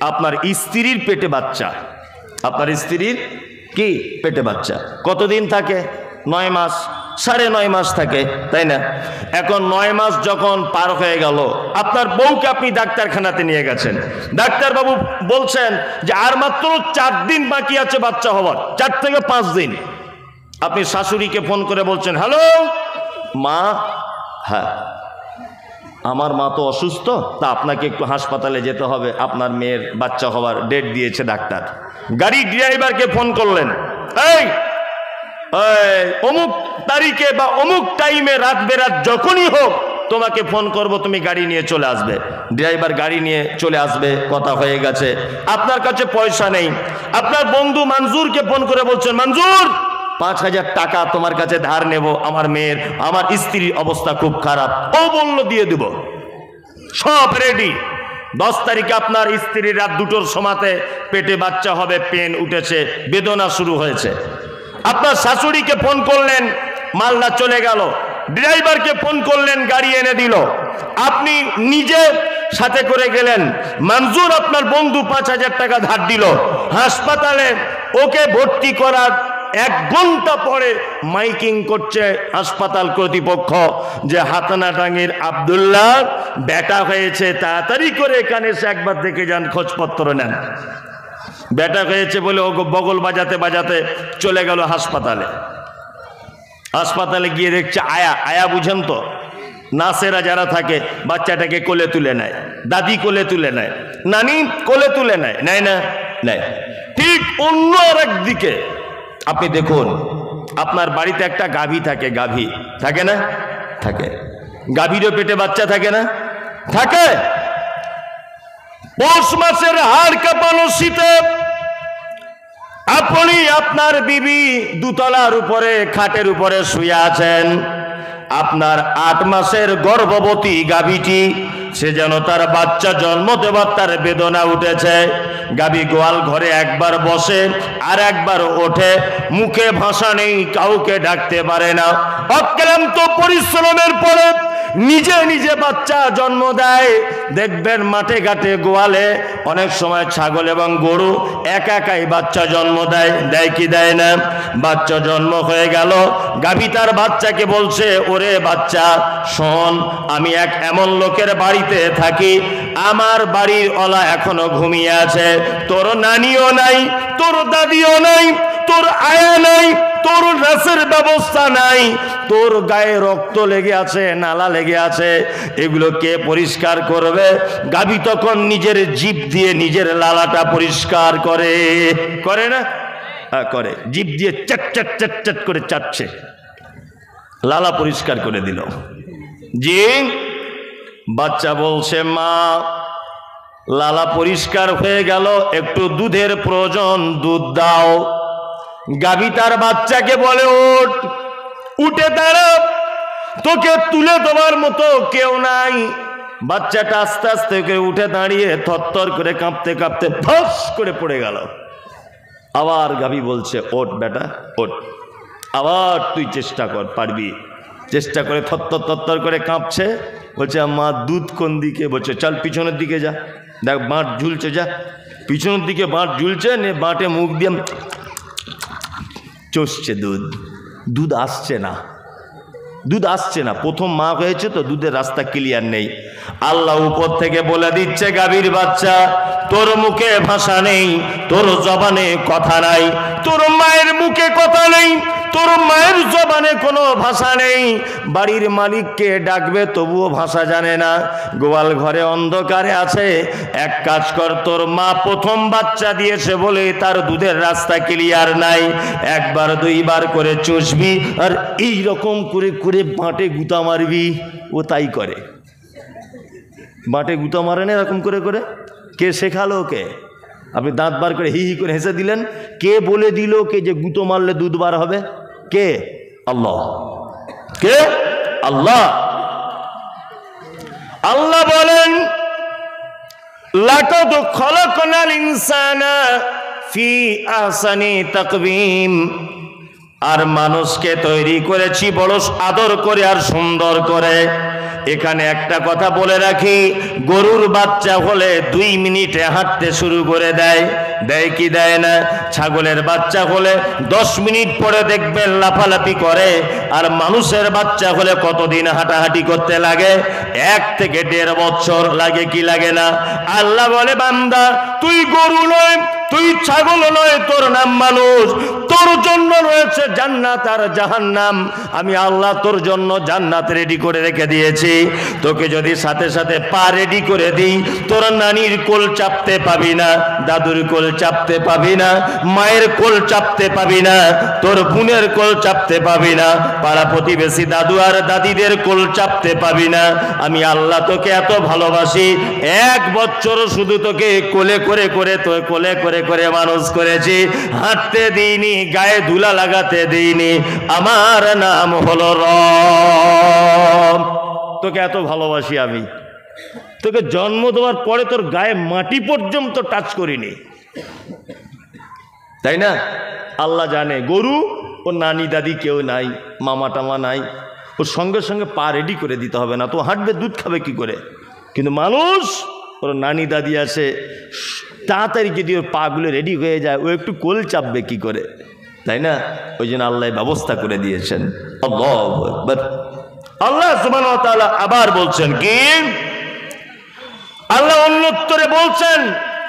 আপনার স্ত্রীর পেটে বাচ্চা, আপনার স্ত্রীর কি পেটে বাচ্চা কতদিন থাকে? 9 মাস, 9.5 মাস থাকে, তাই না? এখন 9 মাস যখন পার হয়ে গেল, আপনার বউকে আপনি ডাক্তারখানাতে নিয়ে গেছেন, ডাক্তারবাবু বলছেন যে আর মাত্র 4 দিন বাকি আছে বাচ্চা হওয়ার, 4 থেকে 5 দিন। আপনি শাশুড়িকে ফোন করে বলছেন, হ্যালো মা, হ্যাঁ আমার মা তো অসুস্থ, তা আপনাকে একটু হাসপাতালে যেতে হবে, আপনার মেয়ের বাচ্চা হওয়ার ডেট দিয়েছে ডাক্তার। গাড়ি ড্রাইভারকে ফোন করলেন, এই অমুক তারিখে বা অমুক টাইমে রাত বেরাত যখনই হোক তোমাকে ফোন করব, তুমি গাড়ি নিয়ে চলে আসবে। ড্রাইভার গাড়ি নিয়ে চলে আসবে, কথা হয়ে গেছে। আপনার কাছে পয়সা নেই, আপনার বন্ধু মঞ্জুরকে ফোন করে বলছেন, মঞ্জুর 5,000 টাকা তোমার কাছে ধার নেব, আমার মেয়ের, আমার স্ত্রীর অবস্থা খুব খারাপ। ও বলল দিয়ে দেব, সব রেডি। 10 তারিখে আপনার স্ত্রীর রাত 2টোর সময়তে পেটে বাচ্চা হবে, পেন উঠেছে, বেদনা শুরু হয়েছে। আপনার শাশুড়িকে ফোন করলেন, মালদা চলে গেল। ড্রাইভারকে ফোন করলেন, গাড়ি এনে দিল। আপনি নিজে সাথে করে গেলেন, মঞ্জুর আপনার বন্ধু 5,000 টাকা ধার দিল। হাসপাতালে ওকে ভর্তি করার 1 ঘন্টা পরে মাইকিং করছে হাসপাতাল কর্তৃপক্ষ যে হাতনাটাঙ্গির আব্দুল্লাহ বেটা হয়েছে, তাড়াতাড়ি করে এখানে এসে একবার দেখে যান, খোঁজপত্র নেন। বেটা হয়েছে বলে ও বগল বাজাতে বাজাতে চলে গেল হাসপাতালে। হাসপাতালে গিয়ে দেখছে আয়া বুঝেন তো, নার্সেরা যারা থাকে বাচ্চাটাকে কোলে তুলে নেয়, দাদি কোলে তুলে নেয়, নানি কোলে তুলে নেয়, নেয় না? নেয়। ঠিক অন্য আরেক দিকে আপনি দেখুন, আপনার বাড়িতে একটা গাভী থাকে, গাভী থাকে না? থাকে। গাভীরও পেটে বাচ্চা থাকে না? থাকে। পৌষ মাসের হাড় কাঁপানো শীতে আপনি আপনার বিবি 2 তলার উপরে খাটের উপরে শুয়ে আছেন। আপনার 8 মাসের গর্ভবতী গাভীটি, সে যেন তার বাচ্চা জন্ম দেবার তার বেদনা উঠেছে। গাভী গোয়াল ঘরে একবার বসে আর একবার ওঠে, মুখে ভাষা নেই, কাউকে ডাকতে পারে না। অক্লান্ত পরিশ্রমের পরে নিজে নিজে বাচ্চা জন্ম দেয়। দেখবেন মাঠে ঘাটে গোয়ালে অনেক সময় ছাগল এবং গরু একা একাই বাচ্চা জন্ম দেয়, দেয় কি দেয় না? বাচ্চা জন্ম হয়ে গেল, গাভী তার বাচ্চাকে বলছে, ওরে বাচ্চা শোন, আমি এক এমন লোকের বাড়িতে থাকি, আমার বাড়ির ওলা এখনো ঘুমিয়ে আছে, তোর নানিও নাই, তোর দাদিও নাই, তোর আয়া নাই, তোর রাসের ব্যবস্থা নাই, তোর গায়ে রক্ত লেগে আছে, নালা লেগে আছে, এগুলো কে পরিষ্কার করবে? গাভী তখন নিজের জিভ দিয়ে নিজের লালাটা পরিষ্কার করে, করে না? হ্যাঁ করে, জিভ দিয়ে চাট চাট চাট চাট করে চাটছে, লালা পরিষ্কার করে দিল। জি, বাচ্চা বলছে, মা লালা পরিষ্কার হয়ে গেল, একটু দুধের প্রয়োজন, দুধ দাও। গাভী তার বাচ্চাকে বলে, ওঠ, উঠে দাঁড়া, তোকে তুলে দেওয়ার মতো কেউ নাই। বাচ্চাটা আস্তে আস্তে করে উঠে দাঁড়িয়ে থরথর করে কাঁপতে কাঁপতে ফস করে পড়ে গেল। আবার গাভী বলছে, ওঠ বেটা ওঠ, আবার তুই চেষ্টা কর, পারবি। চেষ্টা করে থরথর থরথর করে কাঁপছে, বলছে মা দুধ কোন দিকে? বলছে চল পিছনের দিকে যা, দেখ বাঁট ঝুলছে, যা পিছনের দিকে বাঁট ঝুলছে, নে বাঁটে মুখ দিয়ে চষছে, দুধ, দুধ আসছে না, দুধ আসছে না। প্রথম মা হয়েছে তো, দুধের রাস্তা ক্লিয়ার নেই। আল্লাহ উপর থেকে বলে দিচ্ছে, গাভীর বাচ্চা তোর মুখে ভাষা নেই, তোর জবানে কথা নাই, তোর মায়ের মুখে কথা নেই, তোর মায়ের জবানে কোনো ভাষা নেই। বাড়ির মালিককে ডাকবে তবুও ভাষা জানে না, গোয়াল ঘরে অন্ধকারে আছে। এক কাজ কর, তোর মা প্রথম বাচ্চা দিয়েছে বলে তার দুধের রাস্তা ক্লিয়ার নাই, 1 বার 2 বার করে চষবি আর এই রকম করে করে বাঁটে গুতা মারবি। ও তাই করে, বাঁটে গুতা মারে না এরকম করে করে। কে শেখালো ওকে? আপনি দাঁত বার করে হি হি করে হেসে দিলেন। কে বলে দিল কে যে গুঁতো মারলে দুধ বার হবে? কে? আল্লাহ। কে? আল্লাহ। আল্লাহ বলেন, লাকাদ খলাকনাল ইনসানা ফি আহসানি তাকবীম। আর মানুষকে তৈরি করেছি বড় আদর করে আর সুন্দর করে। এখানে একটা কথা বলে রাখি, গরুর বাচ্চা হলে 2 মিনিটে হাঁটতে শুরু করে দেয়, দেয় কি দেয় না? ছাগলের বাচ্চা হলে 10 মিনিট পরে দেখবেন লাফালাফি করে। আর মানুষের বাচ্চা হলে কতদিন হাঁটাহাঁটি করতে লাগে? 1 থেকে 1.5 বছর লাগে, কি লাগে না? আল্লাহ বলে, বান্দা তুই গরু নয়, তুই ছাগল নয়, তোর নাম মানুষ। তোর জন্য রয়েছে জান্নাত আর জাহান্নাম। আমি আল্লাহ তোর জন্য জান্নাত রেডি করে রেখে দিয়েছি। তোকে যদি সাথে সাথে পা রেডি করে দিই, তোর নানির কোল চাপতে পাবি না, দাদুর কোল চাপতে পাবি না, মায়ের কোল চাপতে পাবি না, তোর বোনের কোল চাপতে পাবি না, পাড়া প্রতিবেশী দাদু আর দাদিদের কোল চাপতে পাবি না। আমি আল্লাহ তোকে এত ভালোবাসি, 1 বছর শুধু তোকে কোলে করে করে কোলে করে করে মানুষ করেছি, হাঁটতে দিইনি, গায়ে ধুলা লাগাতে দিইনি। আমার নাম হলো রব। তোকে এত ভালোবাসি আমি, তোকে জন্ম দেওয়ার পরে তোর গায়ে মাটি পর্যন্ত টাচ করিনি, তাই না? আল্লাহ জানে গরু ও নানি দাদি কেউ নাই, মামা টামা নাই, ওর সঙ্গে সঙ্গে পা রেডি করে দিতে হবে না, তো হাঁটবে, দুধ খাবে কি করে? কিন্তু মানুষ, ওর নানি দাদি আছে, তাড়াতাড়ি যদি ওর পাগুলো রেডি হয়ে যায়, ও একটু কোল চাপবে কি করে, তাই না? ওই জন্য আল্লাহ ব্যবস্থা করে দিয়েছেন। আল্লাহু আকবার। আল্লাহ সুবহানাহু ওয়া তাআলা আবার বলছেন কি? আল্লাহ অন্যত্তরে বলছেন,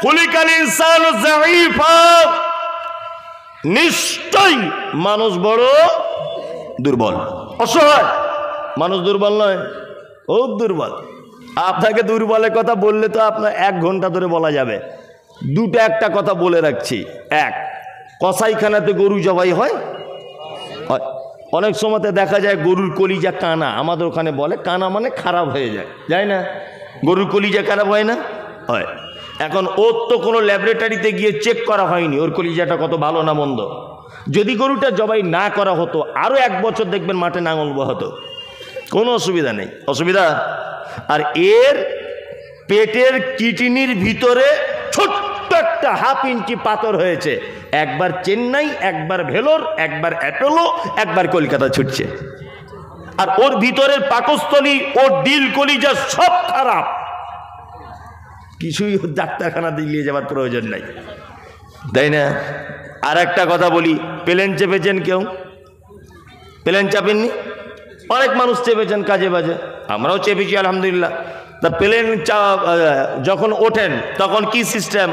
খুলিকাল ইনসানু যায়ীফা, নিশ্চয়ই মানুষ বড় দুর্বল, অসহায়। মানুষ দুর্বল নয়, খুব দুর্বল। আপনাকে দুর্বলের কথা বললে তো আপনার 1 ঘন্টা ধরে বলা যাবে। একটা কথা বলে রাখছি, 1, কসাইখানাতে গরু জবাই হয়। অনেক সময়তে দেখা যায় গরুর কলিজা কানা, আমাদের ওখানে বলে কানা মানে খারাপ হয়ে যায়, যায় না? গরুর কলিজা খারাপ হয় না? হয়। এখন ওর তো কোনো ল্যাবরেটরিতে গিয়ে চেক করা হয়নি ওর কলিজাটা কত ভালো না মন্দ। যদি গরুটা জবাই না করা হতো, আরও 1 বছর দেখবেন মাঠে নাঙল বহাতো, কোনো অসুবিধা নেই। অসুবিধা? আর এর পেটের কিডনির ভিতরে ছোট্ট একটা 1/2 ইঞ্চি পাথর হয়েছে, একবার চেন্নাই, একবার ভেলোর, একবার অ্যাপোলো, একবার কলকাতা ছুটছে। আর ওর ভিতরের পাকস্থলী, ওর দিল কলিজা সব খারাপ, কিছুই ডাক্তারখানা দিয়ে যাবার প্রয়োজন নাই, তাই না? আর একটা কথা বলি, প্লেন চেপেছেন কেউ? প্লেন চাপেননি? অনেক মানুষ চেপেছেন কাজে বাজে, আমরাও চেপেছি আলহামদুলিল্লাহ। তা প্লেন যখন ওঠেন তখন কি সিস্টেম?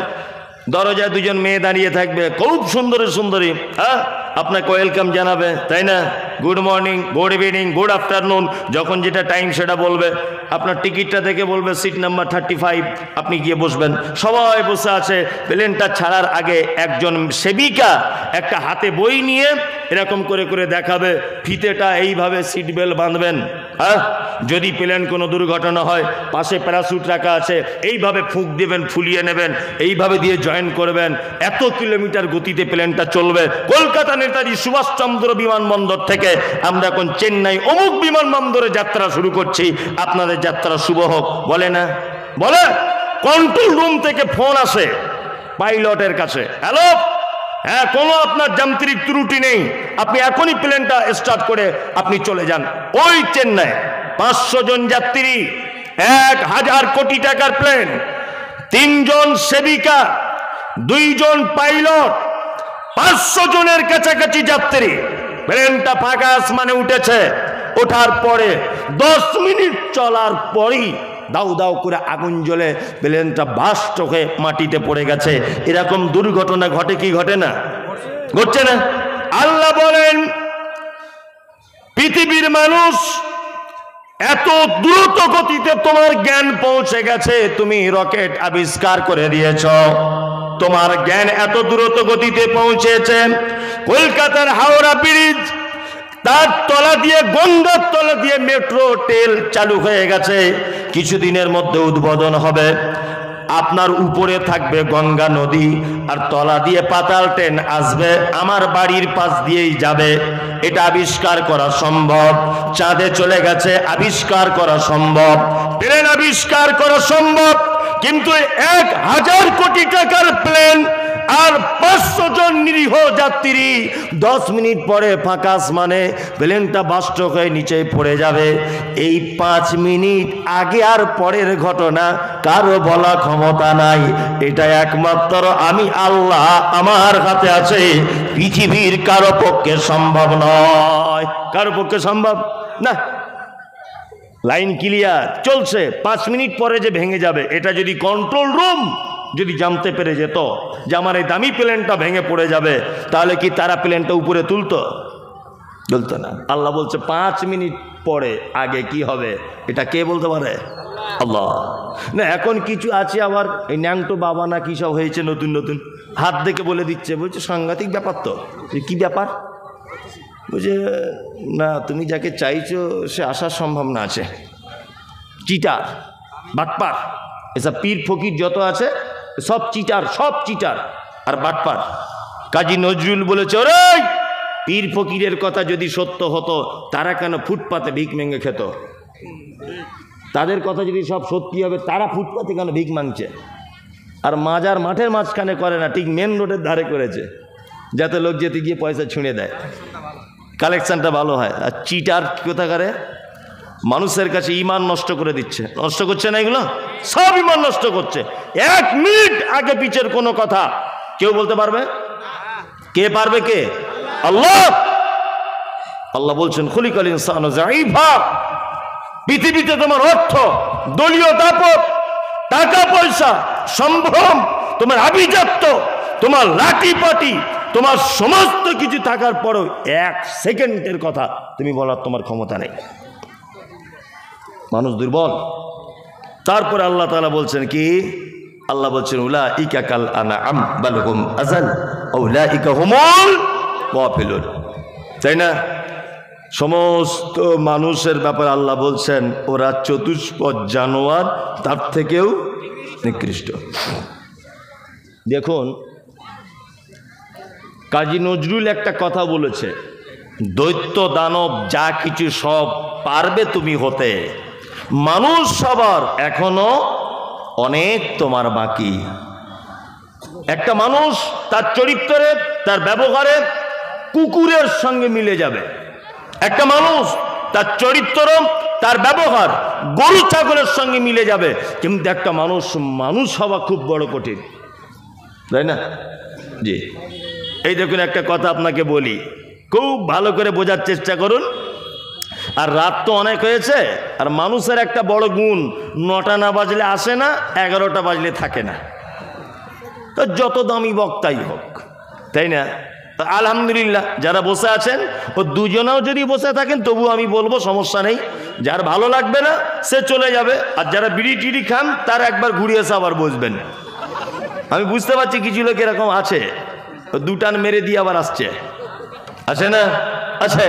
দরজায় 2জন মেয়ে দাঁড়িয়ে থাকবে, খুব সুন্দরী সুন্দরী, হ্যাঁ, আপনাকে ওয়েলকাম জানাবে, তাই না? Good morning, good evening, good afternoon, যখন যেটা টাইম সেটা বলবে। আপনার টিকিটটা দেখে বলবে সিট নাম্বার 35, আপনি গিয়ে বসবেন। সবাই বসে আছে। প্লেনটা ছাড়ার আগে একজন সেবিকা একটা হাতে বই নিয়ে এরকম করে করে দেখাবে, ফিতেটা এইভাবে সিট বেল্ট বাঁধবেন, হ্যাঁ, যদি প্লেন কোনো দুর্ঘটনা হয় পাশে প্যারাসুট রাখা আছে, এইভাবে ফুঁক দেবেন, ফুলিয়ে নেবেন, এইভাবে দিয়ে জয়েন করবেন। এত কিলোমিটার গতিতে প্লেনটা চলবে। কলকাতা নেতাজি সুভাষচন্দ্র বিমানবন্দর থেকে আমরা এখন চেন্নাই অমুক বিমানবন্দরে যাত্রা শুরু করছি, আপনাদের যাত্রা শুভ হোক, বলে না? বলে। কন্ট্রোল রুম থেকে ফোন আসে পাইলটের কাছে, হ্যালো, হ্যাঁ, কোনো আপনার যান্ত্রিক ত্রুটি নেই, আপনি এখনই প্লেনটা স্টার্ট করে আপনি চলে যান। ওই চেন্নাই 500 জন যাত্রী, 1000 কোটি টাকার প্লেন, 3 জন সেবিকা, 2 জন পাইলট, 500 জনের কাছাকাছি যাত্রী। প্লেনটা ফাঁকা আসমানে উঠেছে। ওঠার পরে 10 মিনিট চলার পরই দাউ দাউ করে আগুন জ্বলে প্লেনটা বাস্ট হয়ে মাটিতে পড়ে গেছে। এরকম দুর্ঘটনা ঘটে কি ঘটে না? ঘটছে না? আল্লাহ বলেন, পৃথিবীর মানুষ, এত দ্রুত গতিতে তোমার জ্ঞান পৌঁছে গেছে, তুমি রকেট আবিষ্কার করে দিয়েছ, তোমার জ্ঞান এত দ্রুত গতিতে পৌঁছেছে। কলকাতার হাওড়া ব্রিজ, তার তলা দিয়ে, গঙ্গার তলা দিয়ে মেট্রো ট্রেন চালু হয়ে গেছে, কিছুদিনের মধ্যে উদ্বোধন হবে। আপনার উপরে থাকবে গঙ্গা নদী, আর তলা দিয়ে পাতাল ট্রেন আসবে, আমার বাড়ির পাশ দিয়েই যাবে। এটা আবিষ্কার করা সম্ভব। চাঁদে চলে গেছে, আবিষ্কার করা সম্ভব। প্লেন আবিষ্কার করা সম্ভব, কিন্তু 1000 কোটি টাকার প্লেন আর 500 জন নিরীহ যাত্রী 10 মিনিট পরে ফাঁকা আসমানে প্লেনটা বাস্ট হয়ে নিচে পড়ে যাবে। এই 5 মিনিট আগে আর পরের ঘটনা কারো বলা ক্ষমতা নাই। এটা একমাত্র আমি আল্লাহ আমার হাতে আছে, পৃথিবীর কারো পক্ষে সম্ভব নয়। কারো পক্ষে সম্ভব না। লাইন ক্লিয়ার চলছে, 5 মিনিট পরে যে ভেঙে যাবে, এটা যদি কন্ট্রোল রুম যদি জানতে পেরে যেত যে আমার এই দামি প্লেনটা ভেঙে পড়ে যাবে, তাহলে কি তারা প্লেনটা উপরে তুলতো না। আল্লাহ বলছে 5 মিনিট পরে আগে কি হবে এটা কে বলতে পারে? আল্লাহ। না এখন কিছু আছে আবার এই ন্যাংটো বাবা না কি সব হয়েছে নতুন নতুন, হাত দেখে বলে দিচ্ছে, বলছে সাংঘাতিক ব্যাপার তো। কি ব্যাপার? বলছে না তুমি যাকে চাইছো সে আসার সম্ভাবনা আছে। চিটার বাটপার, এসব পীর ফকির যত আছে সব চিটার, সব চিটার আর বাটপার। কাজী নজরুল বলেছে ওরে পীর ফকিরের কথা যদি সত্য হতো তারা কেন ফুটপাতে ভিক ভেঙে খেত? তাদের কথা যদি সব সত্যি হবে তারা ফুটপাতে কেন ভিক মাংছে? আর মাজার মাঠের মাঝখানে করে না, ঠিক মেন রোডের ধারে করেছে, যাতে লোক যেতে গিয়ে পয়সা ছুঁড়ে দেয়, কালেকশনটা ভালো হয়। আর চিটার কোথাকারে মানুষের কাছে ইমান নষ্ট করে দিচ্ছে। নষ্ট করছে না এগুলো? সব ইমান নষ্ট করছে। 1 মিনিট আগে পিছের কোনো কথা কেউ বলতে পারবে? কে পারবে? কে? আল্লাহ। আল্লাহ বলছেন খুলিকাল ইনসানু যায়ীফা। পৃথিবীতে তোমার অর্থ, দলীয় দাপট, টাকা পয়সা, সম্ভ্রম, তোমার আভিজাত্য, তোমার লাঠি পাটি, তোমার সমস্ত কিছু থাকার পরও 1 সেকেন্ডের কথা তুমি বলার তোমার ক্ষমতা নেই। মানুষ দুর্বল। তারপরে আল্লাহ তাআলা বলছেন কি? আল্লাহ বলছেন উলাইকা কাল আনআম বাল হুম আযাল উলাইকা হুমুল গাফিলুন। তাই না? সমস্ত মানুষের ব্যাপারে আল্লাহ বলছেন ওরা চতুষ্পদ জানোয়ার, তার থেকেও নিকৃষ্ট। দেখুন কাজী নজরুল একটা কথা বলেছে, দৈত্য দানব যা কিছু সব পারবে তুমি হতে, মানুষ সবার এখনো অনেক তোমার বাকি। একটা মানুষ তার চরিত্রে, তার ব্যবহারে কুকুরের সঙ্গে মিলে যাবে। একটা মানুষ তার চরিত্র, তার ব্যবহার গরু ছাগলের সঙ্গে মিলে যাবে। কিন্তু একটা মানুষ হওয়া খুব বড় কঠিন, তাই না? জি। এই দেখুন একটা কথা আপনাকে বলি, খুব ভালো করে বোঝার চেষ্টা করুন। আর রাত তো অনেক হয়েছে, আর মানুষের একটা বড় গুণ, 9টা না বাজলে আসে না, 11টা বাজলে থাকে না। তো যত দামি বক্তাই হোক, তাই না? আলহামদুলিল্লাহ যারা বসে আছেন ও দুজনেও যদি বসে থাকেন তবু আমি বলবো সমস্যা নেই। যার ভালো লাগবে না সে চলে যাবে, আর যারা বিড়ি টিড়ি খান তার একবার ঘুরিয়ে এসে আবার বসবেন। আমি বুঝতে পারছি কিছু লোক এরকম আছে, 2 টান মেরে দিয়ে আবার আসছে, আছে না? আছে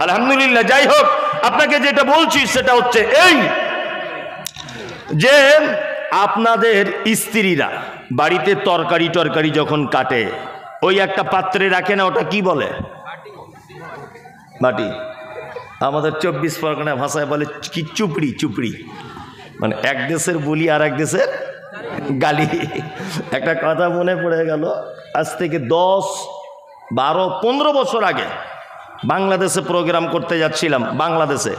আলহামদুলিল্লাহ। যাই হোক, আপনাকে যেটা বলছি সেটা হচ্ছে এই যে আপনাদের স্ত্রীরা বাড়িতে তরকারি যখন কাটে ওই একটা পাত্রে রাখে না, ওটা কি বলে? বাটি। আমাদের 24 পরগনা ভাষায় বলে কি চুপড়ি। মানে এক দেশের বলি আর এক দেশের গালি। একটা কথা মনে পড়ে গেল, আজ থেকে 10, 12, 15 বছর আগে বাংলাদেশে প্রোগ্রাম করতে যাচ্ছিলাম। বাংলাদেশে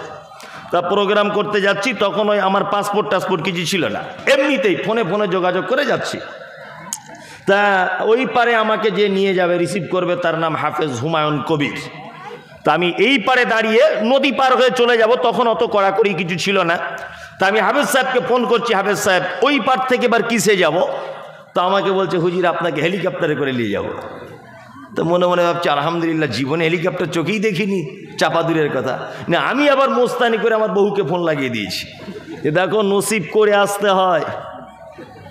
তা প্রোগ্রাম করতে যাচ্ছি, তখন ওই আমার পাসপোর্ট কিছু ছিল না, এমনিতেই ফোনে যোগাযোগ করে যাচ্ছি। তা ওই পারে আমাকে যে নিয়ে যাবে, রিসিভ করবে, তার নাম হাফেজ হুমায়ুন কবির। তা আমি এই পারে দাঁড়িয়ে নদী পার হয়ে চলে যাব, তখন অত কড়াকড়ি কিছু ছিল না। তা আমি হাফেজ সাহেবকে ফোন করছি, হাফেজ সাহেব ওই পার থেকে এবার কিসে যাব? তো আমাকে বলছে হুজুর আপনাকে হেলিকপ্টারে করে নিয়ে যাব। তো মনে মনে ভাবছি আলহামদুলিল্লাহ, জীবনে হেলিকপ্টার চোখেই দেখিনি, চাপা দূরের কথা। না আমি আবার মোস্তানি করে আমার বহুকে ফোন লাগিয়ে দিয়েছি, এ দেখো নসিব করে আসতে হয়,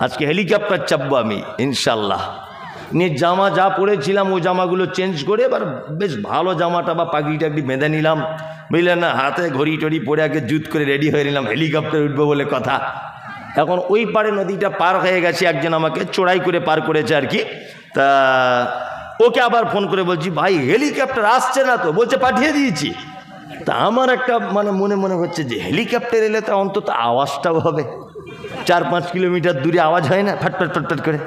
আজকে হেলিকপ্টার চাপবো আমি ইনশাল্লাহ। নিয়ে জামা যা পরেছিলাম ওই জামাগুলো চেঞ্জ করে এবার বেশ ভালো জামাটা বা পাগড়ি টাগড়ি বেঁধে নিলাম, বুঝলেন না? হাতে ঘড়ি টড়ি পরে আগে জুত করে রেডি হয়ে নিলাম, হেলিকপ্টার উঠবো বলে কথা। এখন ওই পারে নদীটা পার হয়ে গেছে, একজন আমাকে চড়াই করে পার করেছে আর কি। তা ওকে আবার ফোন করে বলছি ভাই হেলিকপ্টার আসছে না তো? বলছে পাঠিয়ে দিয়েছি। তা আমার একটা মনে হচ্ছে যে হেলিকপ্টার এলে তো অন্তত আওয়াজটাও হবে, 4-5 কিলোমিটার দূরে আওয়াজ হয় না ফাটফাট ফাটফাট করে,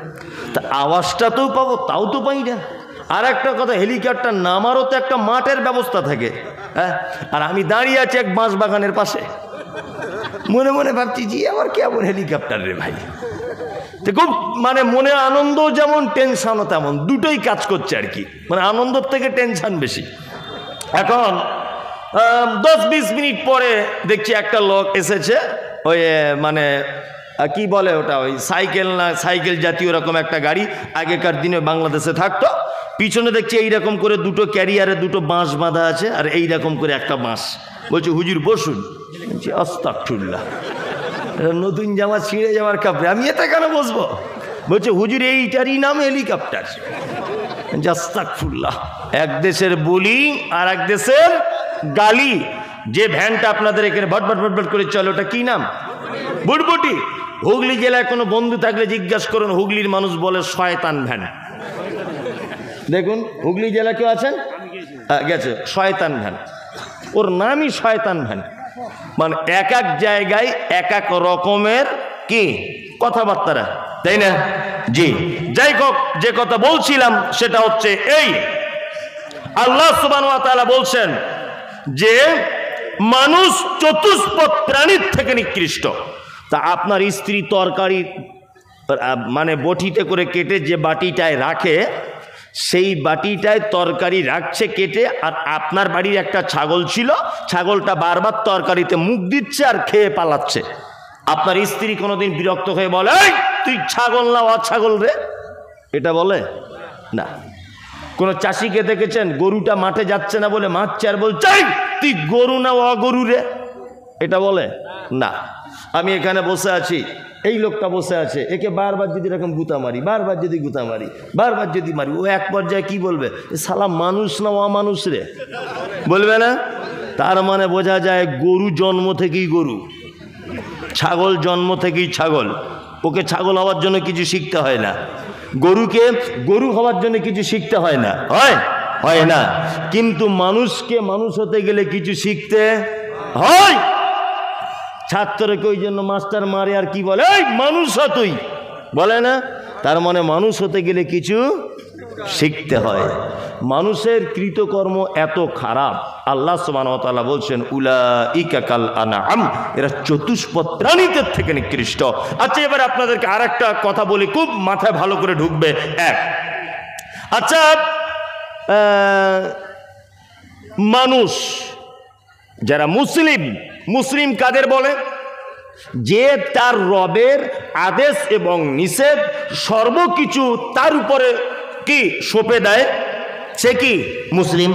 তা আওয়াজটা তো পাবো, তাও তো পাই না। আর একটা কথা, হেলিকপ্টার নামারও তো একটা মাঠের ব্যবস্থা থাকে, হ্যাঁ, আর আমি দাঁড়িয়ে আছি এক বাঁশ বাগানের পাশে, মনে মনে ভাবছি জি আমার কেমন হেলিকপ্টার রে ভাই। তো খুব মানে মনে আনন্দ যেমন টেনশনও তেমন, দুটোই কাজ করছে আর কি, মানে আনন্দের থেকে টেনশন বেশি। এখন 10-20 মিনিট পরে দেখছি একটা লোক এসেছে, ওই মানে কি বলে ওটা, ওই সাইকেল না সাইকেল জাতীয় রকম একটা গাড়ি, আগেকার দিনে বাংলাদেশে থাকতো। পিছনে দেখছি এইরকম করে দুটো ক্যারিয়ারে দুটো বাঁশ বাঁধা আছে, আর এইরকম করে একটা বাঁশ। বলছে হুজুর বসুন। বলছি আস্তাগফিরুল্লাহ, নতুন জামা ছিঁড়ে যাওয়ার কাপড়ে আমি এটা কেন বসবো? বলছে হুজুর এইটারই নাম হেলিকপ্টার। আস্তাগফিরুল্লাহ, এক দেশের বলি আর এক দেশের গালি। যে ভ্যানটা আপনাদের এখানে ভটভট ভটভট করে চলে ওটা কি নাম? বুটবুটি। হুগলি জেলায় কোনো বন্ধু থাকলে জিজ্ঞাসা করুন, হুগলির মানুষ বলে শয়তান ভ্যান। দেখুন হুগলি জেলা কেউ আছেন? গেছে, শয়তান ভ্যান, ওর নামই শয়তান ভ্যান। মানে এক এক জায়গায় এক এক রকমের কি কথাবার্তা, তাই না? জি, যাই হোক, যে কথা বলছিলাম সেটা হচ্ছে এই, আল্লাহ সুবহানাহু ওয়া তাআলা বলছেন যে মানুষ চতুষ্পদ প্রাণীর থেকে নিকৃষ্ট। তা আপনার স্ত্রী তরকারি মানে বটিতে করে কেটে যে বাটিটায় রাখে, সেই বাটিটায় তরকারি রাখছে কেটে, আর আপনার বাড়ির একটা ছাগল ছিল, ছাগলটা বারবার তরকারিতে মুখ দিচ্ছে আর খেয়ে পালাচ্ছে। আপনার স্ত্রী কোনোদিন বিরক্ত হয়ে বলে এই তুই ছাগল না অছাগল রে? এটা বলে না। কোনো চাষিকে দেখেছেন গরুটা মাঠে যাচ্ছে না বলে মারছে আর বলছে তুই গরু না অগরু রে? এটা বলে না। আমি এখানে বসে আছি, এই লোকটা বসে আছে, একে বারবার যদি এরকম গুতা মারি, বারবার যদি গুতা মারি, বারবার যদি মারি, ও এক পর্যায়ে কি বলবে? শালা মানুষ না অমানুষ রে? বলবে না? তার মানে বোঝা যায় গরু জন্ম থেকেই গরু, ছাগল জন্ম থেকেই ছাগল। ওকে ছাগল হওয়ার জন্য কিছু শিখতে হয় না, গরুকে গরু হওয়ার জন্য কিছু শিখতে হয় না, হয় না। কিন্তু মানুষকে মানুষ হতে গেলে কিছু শিখতে হয়। ছাত্রকে ওই জন্য মাস্টার মারে আর কি বলে, এই মানুষ হ তুই, বলে না? তার মানে মানুষ হতে গেলে কিছু শিখতে হয়। মানুষের কৃতকর্ম এত খারাপ, আল্লাহ সুবহানাহু ওয়া তাআলা বলছেন উলাইকা কাল আনআম, এরা চতুষ্পদ প্রাণীদের থেকে নিকৃষ্ট। আচ্ছা, এবার আপনাদেরকে আর একটা কথা বলি, খুব মাথায় ভালো করে ঢুকবে। আচ্ছা, মানুষ যারা মুসলিম কাদের বলে? যে তার রবের আদেশ এবং নিষেধ সর্বকিছু তার উপরে কি সঁপে দেয়, সে কি মুসলিম।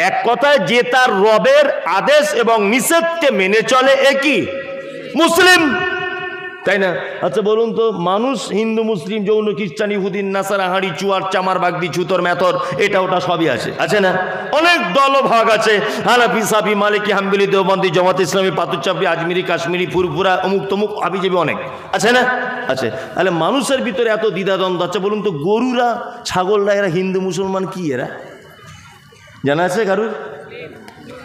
এক কথায় যে তার রবের আদেশ এবং নিষেধকে মেনে চলে, এ কি মুসলিম, তাই না? আচ্ছা বলুন তো, মানুষ হিন্দু মুসলিম জৈন খ্রিস্টান ইহুদিন নাসারা হাঁড়ি চুয়ার চামার বাগদি ছুতর মেথর এটা ওটা সবই আছে না? অনেক দলভাগ আছে, হানাফি সাফি মালিকি হাম্বলি দেওবন্দি জামাত ইসলামী পাতুচাপড়ি আজমিরি কাশ্মীরি ফুরফুরা অমুক তমুক হাবিজাবি অনেক আছে না? আছে। তাহলে মানুষের ভিতরে এত দ্বিধাদ্বন্দ্ব। আচ্ছা বলুন তো, গরুরা ছাগলরা এরা হিন্দু মুসলমান কি এরা জানা আছে কারুর?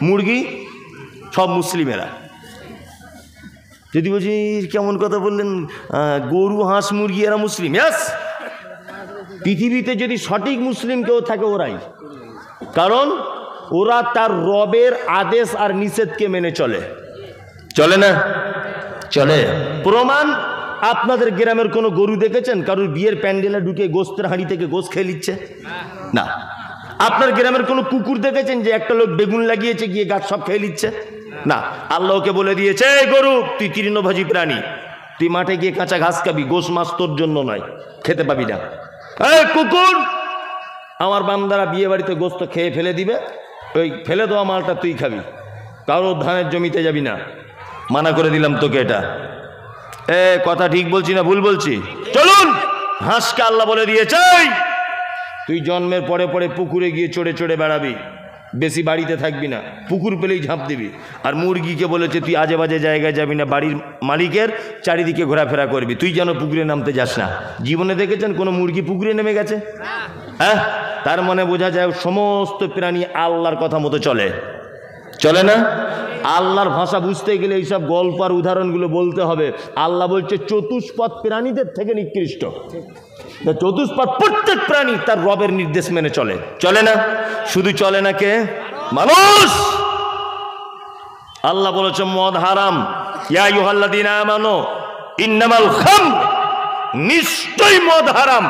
মুরগি সব মুসলিমেরা। যদি বলছি কেমন কথা বললেন, গরু হাঁস মুরগি এরা মুসলিম? ইয়াস, পৃথিবীতে যদি সঠিক মুসলিম কেউ থাকে ওরাই, কারণ ওরা তার রবের আদেশ আর নিষেধকে মেনে চলে না? চলে। প্রমাণ, আপনাদের গ্রামের কোনো গরু দেখেছেন কারুর বিয়ের প্যান্ডেলে ঢুকে গোস্তের হাঁড়ি থেকে গোস্ত খেয়ে নিচ্ছে? না। আপনার গ্রামের কোনো কুকুর দেখেছেন যে একটা লোক বেগুন লাগিয়েছে গিয়ে গাছ সব খেয়ে নিচ্ছে? না। আল্লাহকে বলে দিয়েছে, এই গরু তুই তৃণভোজী প্রাণী, তুই মাঠে গিয়ে কাঁচা ঘাস খাবি, গোশ মাছ তোর জন্য নয়, খেতে পাবি না। এই কুকুর, আমার বান্দারা বিয়ে বাড়িতে গোস্ত খেয়ে ফেলে দিবে, ওই ফেলে দেওয়া মালটা তুই খাবি, কারোর ধানের জমিতে যাবি না, মানা করে দিলাম তোকে। এটা কথা ঠিক বলছি না ভুল বলছি? চলুন, হাঁসকে আল্লাহ বলে দিয়েছে তুই জন্মের পরে পরে পুকুরে গিয়ে চড়ে চড়ে বেড়াবি, বেশি বাড়িতে থাকবি না, পুকুর পেলেই ঝাঁপ দিবি। আর মুরগিকে বলেছে তুই আজে বাজে জায়গায় যাবি না, বাড়ির মালিকের চারিদিকে ঘোরাফেরা করবি, তুই যেন পুকুরে নামতে যাস না। জীবনে দেখেছেন কোনো মুরগি পুকুরে নেমে গেছে? হ্যাঁ। তার মানে বোঝা যায় সমস্ত প্রাণী আল্লাহর কথা মতো চলে না? আল্লাহর ভাষা বুঝতে গেলে এইসব গল্প আর উদাহরণগুলো বলতে হবে। আল্লাহ বলছে চতুষ্পদ প্রাণীদের থেকে নিকৃষ্ট। চতুষ্পদ প্রত্যেক প্রাণী তার রবের নির্দেশ মেনে চলে, চলে না? শুধু চলে না কে? মানুষ। আল্লাহ বলেছে মদ হারাম, ইয়া আইয়ুহাল্লাযীনা আমানু ইন্নামাল খামর, নিশ্চয়ই মদ হারাম,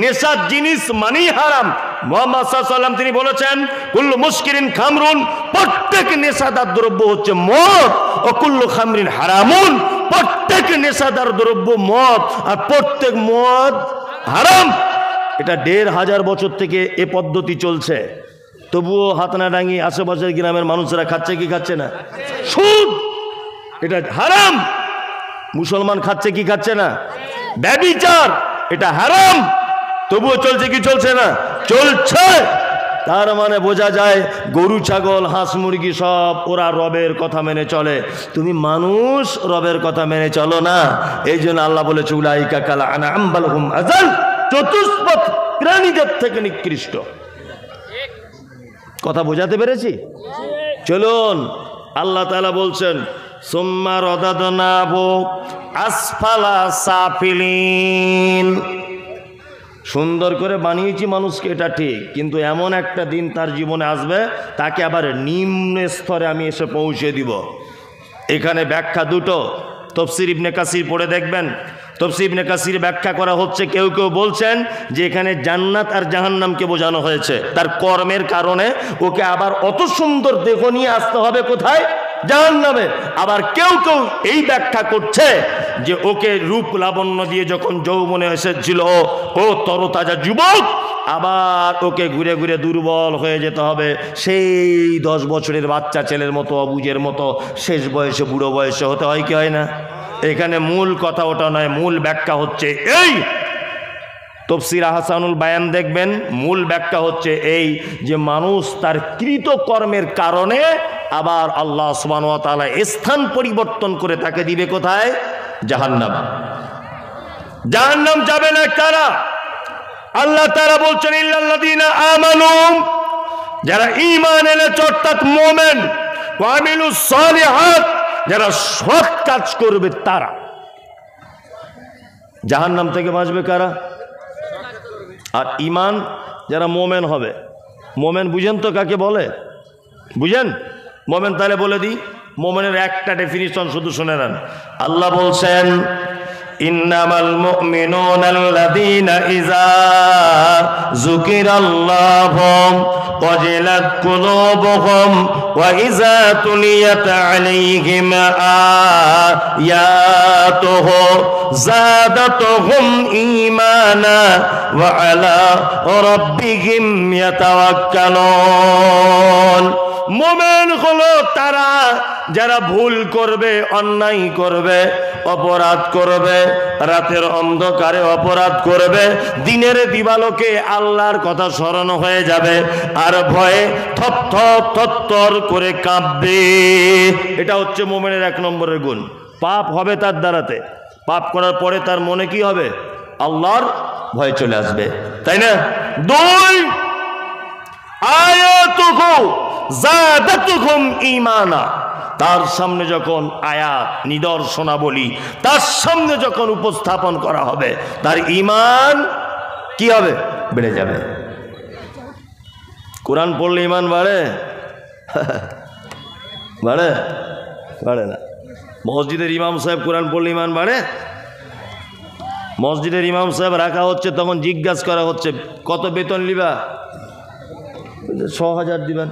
নেশার জিনিস মানেই হারাম। মুহাম্মদ সাল্লাল্লাহু আলাইহি ওয়াসাল্লাম তিনি বলেছেন কুল্লু মুসকিরিন খামরুন, প্রত্যেক নেশাদার দ্রব্য হচ্ছে মদ, ও কুল্লু খামরিন হারামুন, প্রত্যেক নেশাদার দ্রব্য মদ, আর প্রত্যেক মদ হারাম। এটা ১৫০০ বছর থেকে এ পদ্ধতি চলছে, তবুও হাতনাডাঙ্গি আশেপাশের গ্রামের মানুষরা খাচ্ছে কি খাচ্ছে না? সুদ এটা হারাম। মুসলমান খাচ্ছে কি খাচ্ছে না? ব্যভিচার এটা হারাম, তবুও চলছে কি চলছে না? চলছে। তার মানে বোঝা যায় গরু ছাগল হাঁস মুরগি সব ওরা রবের কথা মেনে চলে, তুমি মানুষ রবের কথা মেনে চলো না। এই জন্য আল্লাহ বলেছে উলাইকা কাল আনআম বাল হুম আযাল, চতুষ্পদ প্রাণীদের থেকে নিকৃষ্ট। কথা বোঝাতে পেরেছি? চলুন, আল্লাহ তাআলা বলছেন সুম্মা রাদাদনাহু আসফালা সাফিলিন। সুন্দর করে বানিয়েছি মানুষকে, এটা ঠিক, কিন্তু এমন একটা দিন তার জীবনে আসবে তাকে আবার নিম্ন স্তরে আমি এসে পৌঁছে দিব। এখানে ব্যাখ্যা দুটো, তাফসীর ইবনে কাসির পড়ে দেখবেন। তাফসীর ইবনে কাসির ব্যাখ্যা করা হচ্ছে, কেউ কেউ বলছেন যে এখানে জান্নাত আর জাহান্নামকে বোঝানো হয়েছে, তার কর্মের কারণে ওকে আবার অত সুন্দর দেহ নিয়ে আসতে হবে কোথায়? জাহান্নামে। আবার কেউ কেউ এই ব্যাখ্যা করছে যে ওকে রূপ লাবণ্য দিয়ে যখন যৌবনে এসেছিল ও তরতাজা যুবক, আবার ওকে ঘুরে ঘুরে দুর্বল হয়ে যেতে হবে সেই 10 বছরের বাচ্চা ছেলের মতো, অবুজের মতো শেষ বয়সে বুড়ো বয়সে হতে হয় কি হয় না? এখানে মূল কথা ওটা নয়, মূল ব্যাখ্যা হচ্ছে এই। তাফসীর আহসানুল বায়ান দেখবেন, মূল ব্যাখ্যা হচ্ছে এই যে মানুষ তার কৃত কর্মের কারণে আবার আল্লাহ সুবহানাহু ওয়া তাআলা স্থান পরিবর্তন করে তাকে দিবে কোথায়? জাহান্নাম। জাহান্নাম যাবে না কারা? আল্লাহ তাআলা বলছেন ইল্লাল্লাযীনা আমানু, যারা ঈমান এনেছে অর্থাৎ মুমিন, ওয়া আমিলুস সালিহাত, যারা সৎ কাজ করবে তারা। জাহান্নাম থেকে বাঁচবে কারা? আর ঈমান যারা মুমিন হবে। মুমিন বুঝেন তো কাকে বলে? বুঝেন মুমিন? তাহলে বলে দিই, মুমিনের একটা ডেফিনিশন শুধু শুনে নেন। আল্লাহ বলছেন ইন্নামাল মুমিনুনাল্লাযীনা ইযা যুকিরাল্লাহু ওয়াজিলাত কুলুবুহুম ওয়া ইযা তুলিয়াত আলাইহিম আয়াতুহু যাদাতুহুম ঈমানা ওয়া আলা রাব্বিহিম ইয়াতাওয়াক্কালুন। মুমিন হলো তারা যারা ভুল করবে, অন্যায় করবে, অপরাধ করবে, রাতের অন্ধকারে অপরাধ করবে, দিনের দিবালোকে আল্লাহর কথা স্মরণ হয়ে যাবে আর ভয়ে থরথর থরথর করে কাঁপবে। এটা হচ্ছে মুমিনের 1 নম্বরের গুণ। পাপ হবে তার দ্বারাতে, পাপ করার পরে তার মনে কি হবে? আল্লাহর ভয় চলে আসবে, তাই না? 2 আয়াতুহু যাদাতুহুম ঈমানা, তার সামনে যখন আয়াত নিদর্শনাবলী তার সামনে যখন উপস্থাপন করা হবে তার ঈমান কি হবে? বেড়ে যাবে। কোরআন পড়লে ঈমান বাড়ে? বাড়ে? বাড়ে না। মসজিদের ইমাম সাহেব কোরআন পড়লে ঈমান বাড়ে? মসজিদের ইমাম সাহেব রাখা হচ্ছে, তখন জিজ্ঞাসা করা হচ্ছে কত বেতন লিবা? ৬,০০০ দিবেন।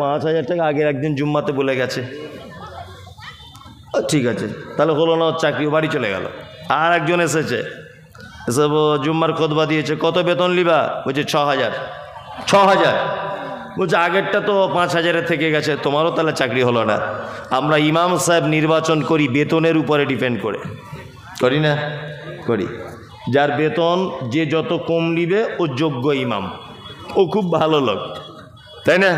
৫,০০০ টাকা আগের একদিন জুম্মাতে বলে গেছে। ঠিক আছে, তাহলে হলো না, চাকরি, বাড়ি চলে গেল। আর একজন এসেছে, এসব জুম্মার খুতবা দিয়েছে, কত বেতন লিবা? বলছে ৬,০০০। ৬,০০০ বলছে আগেরটা তো ৫,০০০ থেকে গেছে, তোমারও তাহলে চাকরি হলো না। আমরা ইমাম সাহেব নির্বাচন করি বেতনের উপরে ডিপেন্ড করে, করি না? করি। যার বেতন যে যত কম নিবে ও যোগ্য ইমাম, ও খুব ভালো লোক, তাই না?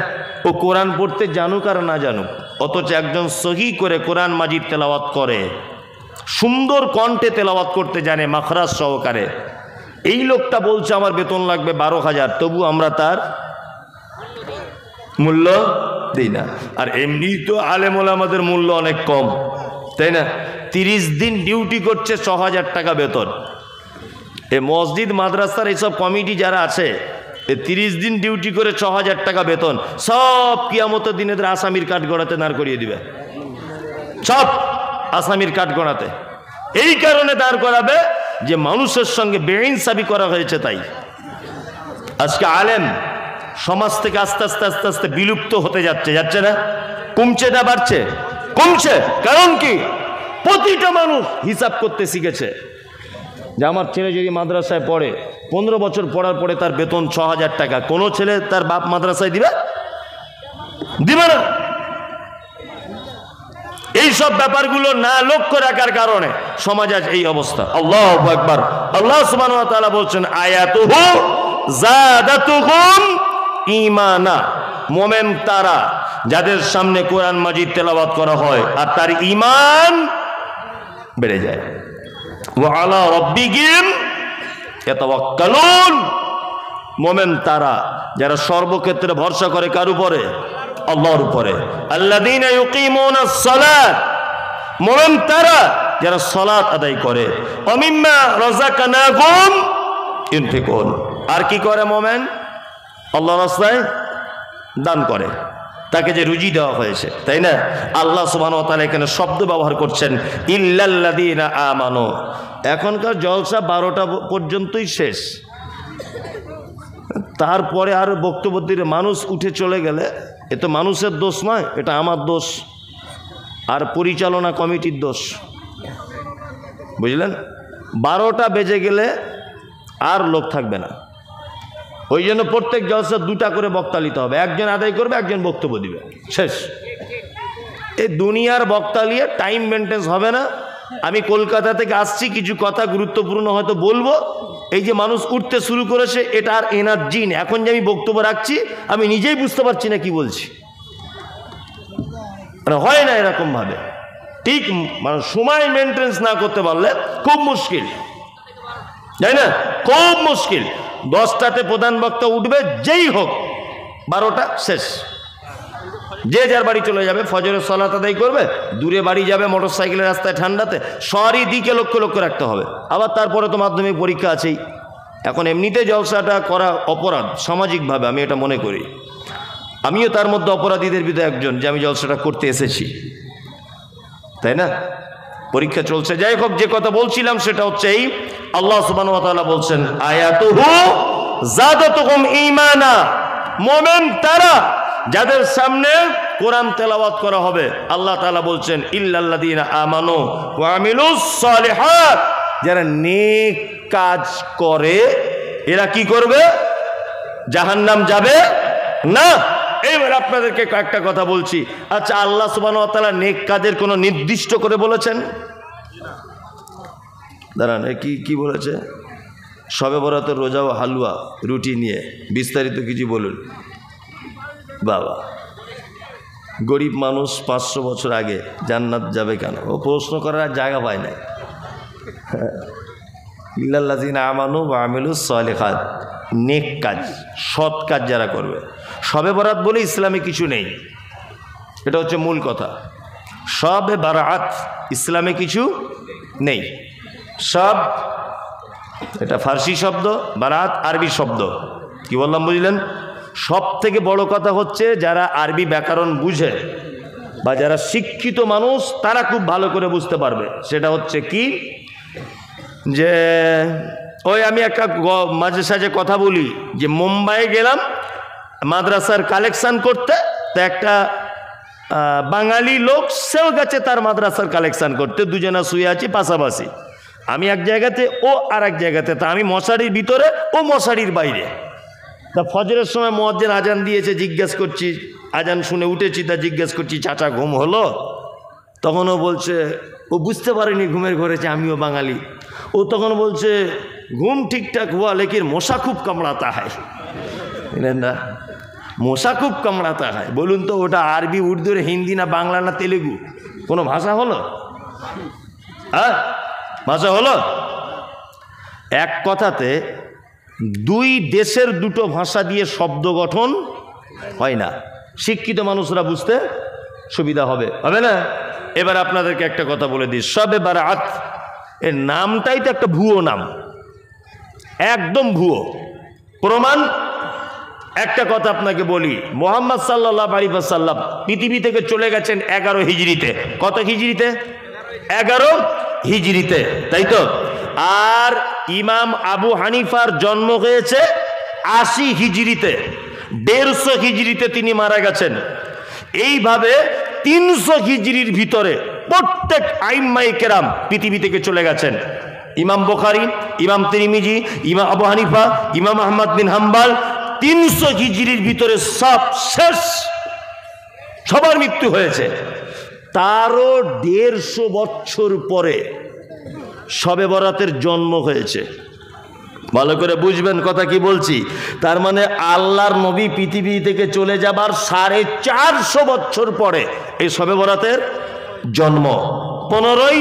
ও কোরআন পড়তে জানুক আর না জানুক, অথচ একজন সহি করে কোরআন মাজিদ তেলাওয়াত করে, সুন্দর কণ্ঠে তেলাওয়াত করতে জানে মাখরাজ সহকারে, এই লোকটা বলছে আমার বেতন লাগবে 12,০০০, তবু আমরা তার মূল্য দিই না। আর এমনি তো আলেম ওলামাদের মূল্য অনেক কম, তাই না? 30 দিন ডিউটি করছে, 6,000 টাকা বেতন। এ মসজিদ মাদ্রাসার এইসব কমিটি যারা আছে, এ 30 দিন ডিউটি করে 6,000 টাকা বেতন, সব কিয়ামতের দিনে আসামির কাঠ গড়াতে দাঁড় করিয়ে দিবে, সব আসামির কাঠ গড়াতে। এই কারণে দাঁড় করাবে যে মানুষের সঙ্গে বেইনসাফি করা হয়েছে। তাই আজকে আলেম সমাজ থেকে আস্তে আস্তে আস্তে আস্তে বিলুপ্ত হতে যাচ্ছে, যাচ্ছে না? কমছে না বাড়ছে? কমছে। কারণ কি? প্রতিটা মানুষ হিসাব করতে শিখেছে যে আমার ছেলে যদি মাদ্রাসায় পড়ে, 15 বছর পড়ার পরে তার বেতন 6,000 টাকা। কোনো ছেলে তার বাপ মাদ্রাসায় দিবে? দিবে না। এই সব ব্যাপারগুলো না লক্ষ্য রাখার কারণে সমাজ আজ এই অবস্থা। আল্লাহু আকবার। আল্লাহ সুবহানাহু ওয়া তাআলা বলছেন, আয়াতুহু যাদাতুহুম ঈমানা। মুমিন তারা যাদের সামনে কোরআন মাজিদ তেলাওয়াত করা হয় আর তার ঈমান বেড়ে যায়। ওয়া আলা রাব্বিহিম ইয়াতাওয়াক্কালুন। মুমিন তারা যারা সর্বক্ষেত্রে ভরসা করে কার উপরে? আল্লাহর উপরে। আল্লাযীনা ইউকিমুনাস সালাত। মুমিন তারা যারা সালাত আদায় করে। ওয়া মিম্মা রাযাকনাহুম ইউনফিকুন। আর কি করে মুমিন? আল্লাহর রাস্তায় দান করে, তাকে যে রুজি দেওয়া হয়েছে, তাই না? আল্লাহ সুবহানাহু ওয়া তাআলা এখানে শব্দ ব্যবহার করছেন ইল্লাল্লাযীনা আমানু। এখনকার জলসা 12টা পর্যন্তই শেষ, তারপরে আর বক্তব্য দিলে মানুষ উঠে চলে গেলে এ তো মানুষের দোষ নয়, এটা আমার দোষ আর পরিচালনা কমিটির দোষ, বুঝলেন? 12টা বেজে গেলে আর লোক থাকবে না। ওই জন্য প্রত্যেক জলসা 2টা করে বক্তা নিতে হবে, একজন আদায় করবে, একজন বক্তব্য দিবে, শেষ। এই দুনিয়ার বক্তা নিয়ে টাইম মেনটেন্স হবে না। আমি কলকাতা থেকে আসছি, কিছু কথা গুরুত্বপূর্ণ হয়তো বলবো, এই যে মানুষ উঠতে শুরু করেছে, এটা আর এনার্জি নেই। এখন যে আমি বক্তব্য রাখছি আমি নিজেই বুঝতে পারছি না কি বলছি, মানে হয় না এরকম ভাবে। ঠিক মানে সময় মেনটেন্স না করতে পারলে খুব মুশকিল, তাই না? খুব মুশকিল। 10টাতে প্রধান বক্তা উঠবে, যেই হোক, 12টা শেষ। যে যার বাড়ি চলে যাবে, ফজরের সালাত আদায় করবে, দূরে বাড়ি যাবে মোটরসাইকেলের রাস্তায় ঠান্ডাতে, সরই দিকে লক্ষ্য লক্ষ্য রাখতে হবে। আবার তারপরে তো মাধ্যমিক পরীক্ষা আছেই। এখন এমনিতে জলসাটা করা অপরাধ সামাজিকভাবে, আমি এটা মনে করি। আমিও তার মধ্যে অপরাধীদের ভিতরে একজন, যে আমি জলসাটা করতে এসেছি, তাই না? পরীক্ষা চলছে। যাই হোক, যে কথা বলছিলাম সেটা হচ্ছে এই, আল্লাহ সুবহানাহু ওয়া তাআলা বলছেন আয়াতুহু যাদাতুহুম ঈমানা। মুমিন তারা যাদের সামনে কোরআন তেলাওয়াত করা হবে, আল্লাহ তাআলা বলছেন ইল্লাল্লাযীনা আমানু ওয়া আমিলুস সালিহাত। যারা নেক কাজ করে, এরা কি করবে? জাহান্নাম যাবে না। এবার আপনাদেরকে কয়েকটা কথা বলছি। আচ্ছা, আল্লাহ সুবহানাহু ওয়া তাআলা নেক কাজের কোনো নির্দিষ্ট করে বলেছেন? দাঁড়ান, কি বলেছে? শবে বরাতের রোজা ও হালুয়া রুটি নিয়ে বিস্তারিত কিছু বলুন। বাবা, গরিব মানুষ 500 বছর আগে জান্নাত যাবে কেন? ও প্রশ্ন করার জায়গা পায় না। ইল্লাল্লাযীনা আমানু ওয়া আমিলুস সালিহাত, নেক কাজ, সৎ কাজ যারা করবে। শবে বরাত বলে ইসলামে কিছু নেই, এটা হচ্ছে মূল কথা। শবে বারাত ইসলামে কিছু নেই। সব, এটা ফার্সি শব্দ, বারাত আরবি শব্দ। কি বললাম বুঝলেন? সব থেকে বড় কথা হচ্ছে যারা আরবি ব্যাকরণ বুঝে বা যারা শিক্ষিত মানুষ, তারা খুব ভালো করে বুঝতে পারবে। সেটা হচ্ছে কি, যে ওই আমি একটা মাঝে সাঝে কথা বলি যে মুম্বাই গেলাম মাদ্রাসার কালেকশন করতে, তো একটা বাঙালি লোক সেও গেছে তার মাদ্রাসার কালেকশন করতে, দুজনা শুয়ে আছি পাশাপাশি। আমি এক জায়গাতে, ও আর এক জায়গাতে। তা আমি মশারির ভিতরে, ও মশারির বাইরে। তা ফজরের সময় মুয়াজ্জিন আজান দিয়েছে, জিজ্ঞেস করছি, আজান শুনে উঠেছি, তা জিজ্ঞেস করছি চাচা ঘুম হলো? তখন ও বলছে, ও বুঝতে পারেনি ঘুমের ঘরেছে, আমিও বাঙালি। ও তখন বলছে ঘুম ঠিকঠাক হুয়া লেকিন মশা খুব কামড়াতা হয়। না, মশা খুব কামড়াতা হয়। বলুন তো, ওটা আরবি, উর্দুর, হিন্দি না বাংলা না তেলেগু? কোনো ভাষা হলো? হ্যাঁ, ভাষা হলো? এক কথাতে 2 দেশের 2টো ভাষা দিয়ে শব্দ গঠন হয় না। শিক্ষিত মানুষরা বুঝতে সুবিধা হবে, হবে না? এবার আপনাদেরকে একটা কথা বলে দিই, শবে বারাত এর নামটাই তো একটা ভুয়ো নাম, একদম ভুয়ো। প্রমাণ একটা কথা আপনাকে বলি, মুহাম্মদ সাল্লাল্লাহু আলাইহি ওয়াসাল্লাম পৃথিবী থেকে চলে গেছেন 11 হিজরিতে। কত হিজরিতে? 11 হিজরিতে, তাই তো? আর ইমাম আবু হানিফার জন্ম হয়েছে 80 হিজরিতে, 150 হিজরিতে তিনি মারা গেছেন। এইভাবে 300 হিজরির ভিতরে প্রত্যেক আইম্মায়ে কেরাম পৃথিবী থেকে চলে গেছেন। ইমাম বুখারী, ইমাম তিরমিজি, ইমাম আবু হানিফা, ইমাম আহমদ বিন হাম্বল 300 হিজরির ভিতরে সব শেষ, সবার মৃত্যু হয়েছে। তারও 150 বছর পরে শবে বরাতের জন্ম হয়েছে। ভালো করে বুঝবেন কথা কি বলছি। তার মানে আল্লাহর নবী পৃথিবী থেকে চলে যাবার 450 বছর পরে এই শবে বরাতের জন্ম। 15ই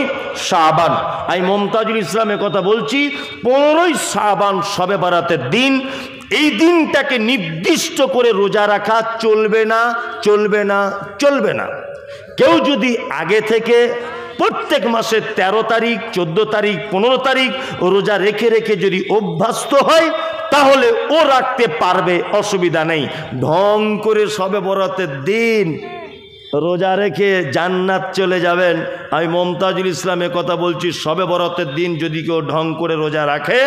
শাবান, আমি মুমতাজুল ইসলামের কথা বলছি, 15ই শাবান শবে বরাতের দিন। এই দিনটাকে নির্দিষ্ট করে রোজা রাখা চলবে না, চলবে না, চলবে না। কেউ যদি আগে থেকে প্রত্যেক মাসের 13 তারিখ, 14 তারিখ, 15 তারিখ রোজা রেখে রেখে যদি অভ্যস্ত হয় তাহলে ও রাখতে পারবে, অসুবিধা নেই। ঢং করে শবে বরাতের দিন রোজা রেখে জান্নাত চলে যাবেন, আমি মুমতাজুল ইসলামের কথা বলছি। শবে বরাতের দিন যদি কেউ ঢং করে রোজা রাখে,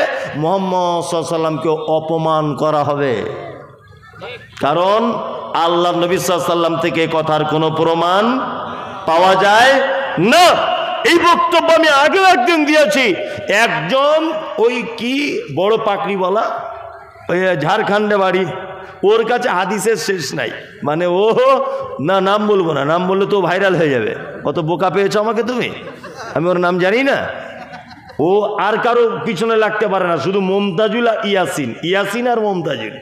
মুহাম্মদ সাল্লাল্লাহু আলাইহি ওয়াসাল্লামকে অপমান করা হবে। কারণ আল্লাহ নবী সাল্লাল্লাহু আলাইহি ওয়াসাল্লাম থেকে কথার কোনো প্রমাণ পাওয়া যায় না। এই বক্তব্য আমি আগেও একদিন দিয়েছি। একজন ওই কি বড় পাকড়ি বলা, ওই ঝাড়খণ্ডে বাড়ি, ওর কাছে হাদিসের শেষ নাই। মানে ও না, নাম বলবো না, নাম বললে তো ভাইরাল হয়ে যাবে। কত বোকা পেয়েছো আমাকে তুমি, আমি ওর নাম জানি না। ও আর কারো পিছনে লাগতে পারে না, শুধু মুমতাজুল আর ইয়াসিন, ইয়াসিন আর মুমতাজুল